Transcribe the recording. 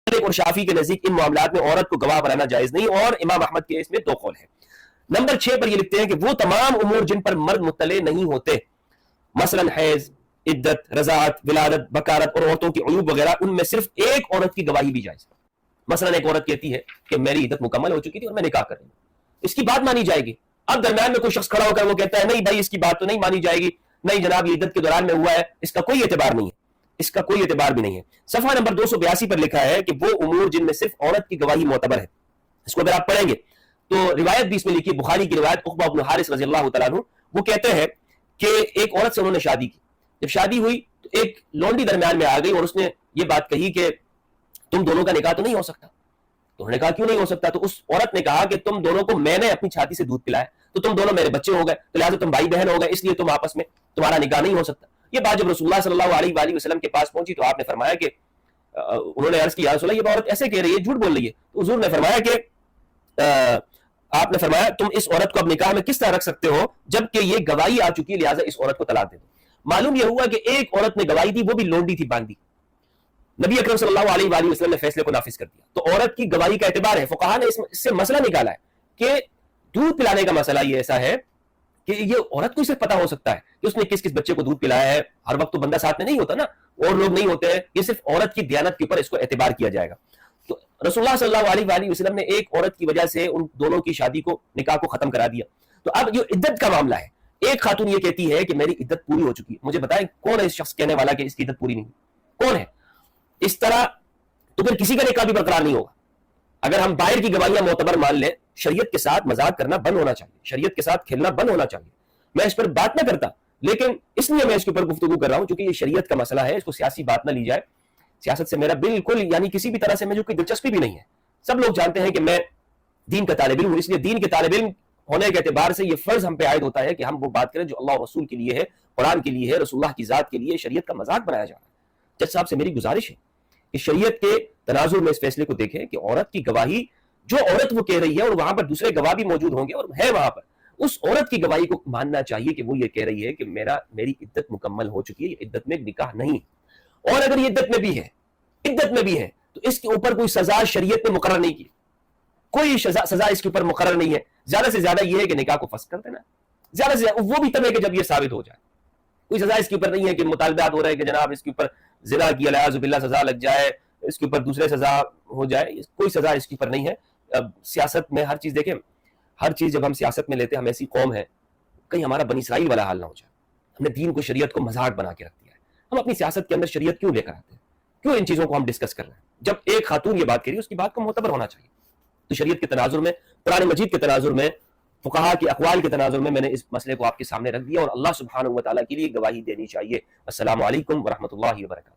مالک اور شافی کے نزدیک ان معاملات میں عورت کو گواہ بنانا جائز نہیں، اور امام احمد کے اس میں دو قول ہے۔ نمبر 6 پر یہ لکھتے ہیں کہ وہ تمام امور جن پر مرد مطلع نہیں ہوتے، مثلا حیض، عدت، رضاعت، ولادت، بکارت اور عورتوں کی عیوب وغیرہ، ان میں صرف ایک عورت کی گواہی بھی جائز ہے۔ مثلا ایک عورت کہتی ہے کہ میری عدت مکمل ہو چکی تھی اور میں نکاح کر رہی ہوں، اس کی بات مانی جائے گی۔ اب درمیان میں کوئی شخص کھڑا ہو کر وہ کہتا ہے نہیں بھائی اس کی بات تو نہیں مانی جائے گی، نہیں جناب یہ عدت کے دوران میں ہوا ہے، اس کا کوئی اعتبار نہیں ہے، اس کا کوئی اعتبار بھی نہیں ہے۔ صفحہ نمبر 282 پر لکھا ہے کہ وہ امور جن میں صرف عورت کی گواہی معتبر ہے، اس کو اگر آپ پڑھیں گے تو روایت بھی اس میں لکھی، بخاری کی روایت، عقبہ بن حارث رضی اللہ تعالیٰ عنہ وہ کہتے ہیں کہ ایک عورت سے انہوں نے شادی کی، جب شادی ہوئی تو ایک لونڈی درمیان میں آ گئی اور اس نے یہ بات کہی کہ تم دونوں کا نکاح تو نہیں ہو سکتا۔ تو انہوں نے کہا کیوں نہیں ہو سکتا؟ تو اس عورت نے کہا کہ تم دونوں کو میں نے اپنی چھاتی سے دودھ پلایا تو تم دونوں میرے بچے ہو گئے، تو لہٰذا تم بھائی بہن ہو گئے، اس لیے تم آپس میں تمہارا نکاح نہیں ہو سکتا۔ یہ بات جب رسول اللہ صلی اللہ علیہ وآلہ وسلم کے پاس پہنچی تو آپ نے فرمایا کہ انہوں نے عرض کیا یا رسول اللہ یہ عورت ایسے کہہ رہی ہے، جھوٹ بول رہی ہے۔ تو حضور نے فرمایا کہ آپ نے فرمایا تم اس عورت کو اب نکاح میں کس طرح رکھ سکتے ہو جبکہ یہ گواہی آ چکی ہے، لہٰذا اس عورت کو طلاق دے دو۔ معلوم یہ ہوا کہ ایک عورت نے گواہی دی، وہ بھی لونڈی تھی، باندھی۔ نبی اکرم صلی اللہ علیہ وآلہ وسلم نے فیصلے کو نافذ کر دیا۔ تو عورت کی گواہی کا اعتبار ہے۔ فقہا نے اس سے مسئلہ نکالا ہے کہ دودھ پلانے کا مسئلہ یہ ایسا ہے کہ یہ عورت کو صرف پتا ہو سکتا ہے کہ اس نے کس کس بچے کو دودھ پلایا ہے، ہر وقت تو بندہ ساتھ میں نہیں ہوتا نا، اور لوگ نہیں ہوتے ہیں، یہ صرف عورت کی دیانت کے اوپر اس کو اعتبار کیا جائے گا۔ تو رسول اللہ صلی اللہ علیہ وآلہ وسلم نے ایک عورت کی وجہ سے ان دونوں کی شادی کو، نکاح کو ختم کرا دیا۔ تو اب جو عدت کا معاملہ ہے، ایک خاتون یہ کہتی ہے کہ میری عدت پوری ہو چکی ہے، مجھے بتائیں کون ہے اس شخص کہنے والا کہ اس کی عدت پوری نہیں، کون ہے؟ اس طرح تو پھر کسی کا نکاح بھی برقرار نہیں ہوگا۔ اگر ہم باہر کی گواہیاں معتبر مان لیں، شریعت کے ساتھ مذاق کرنا بند ہونا چاہیے، شریعت کے ساتھ کھیلنا بند ہونا چاہیے۔ میں اس پر بات نہ کرتا، لیکن اس لیے میں اس کے اوپر گفتگو کر رہا ہوں چونکہ یہ شریعت کا مسئلہ ہے، اس کو سیاسی بات نہ لی جائے۔ سیاست سے میرا بالکل یعنی کسی بھی طرح سے مجھے کوئی دلچسپی بھی نہیں ہے۔ سب لوگ جانتے ہیں کہ میں دین کا طالب علم ہوں، اس لیے دین کے طالب علم ہونے کے اعتبار سے یہ فرض ہم پہ عائد ہوتا ہے کہ ہم وہ بات کریں جو اللہ اور رسول کے لیے ہے، قرآن کے لیے ہے، رسول اللہ کی ذات کے لیے۔ شریعت کا مذاق بنایا جا رہا ہے۔ جج صاحب سے میری گزارش ہے کہ شریعت کے تناظر میں اس فیصلے کو دیکھیں کہ عورت کی گواہی، جو عورت وہ کہہ رہی ہے اور وہاں پر دوسرے گواہ بھی موجود ہوں گے اور ہے وہاں پر، اس عورت کی گواہی کو ماننا چاہیے کہ وہ یہ کہہ رہی ہے کہ میری عدت مکمل ہو چکی ہے، یہ عدت میں نکاح نہیں۔ اور اگر یہ عدت میں بھی ہے تو اس کے اوپر کوئی سزا شریعت نے مقرر نہیں کی، کوئی سزا اس کے اوپر مقرر نہیں ہے۔ زیادہ سے زیادہ یہ ہے کہ نکاح کو فسخ کر دینا، زیادہ سے زیادہ وہ بھی تب ہے کہ جب یہ ثابت ہو جائے۔ کوئی سزا اس کے اوپر نہیں ہے کہ مطالبات ہو رہے ہیں کہ جناب اس کے اوپر زنا کی الیاذ باللہ سزا لگ جائے، اس کے اوپر دوسرے سزا ہو جائے، کوئی سزا اس کے اوپر نہیں ہے۔ اب سیاست میں ہر چیز دیکھیں، ہر چیز جب ہم سیاست میں لیتے ہیں، ہم ایسی قوم ہے کہیں ہمارا بنی اسرائیل والا حال نہ ہو جائے۔ ہم نے دین کو، شریعت کو مذاق بنا کے رکھ دیا ہے۔ ہم اپنی سیاست کے اندر شریعت کیوں لے کر آتے ہیں؟ کیوں ان چیزوں کو ہم ڈسکس کر رہے ہیں؟ جب ایک خاتون یہ بات کہہ رہی ہے اس کی بات کو معتبر ہونا چاہیے۔ تو شریعت کے تناظر میں، قرآن مجید کے تناظر میں، فقہا کے اقوال کے تناظر میں میں نے اس مسئلے کو آپ کے سامنے رکھ دیا، اور اللہ سبحانہ و تعالیٰ کے لیے گواہی دینی چاہیے۔ السلام علیکم ورحمۃ اللہ وبرکاتہ۔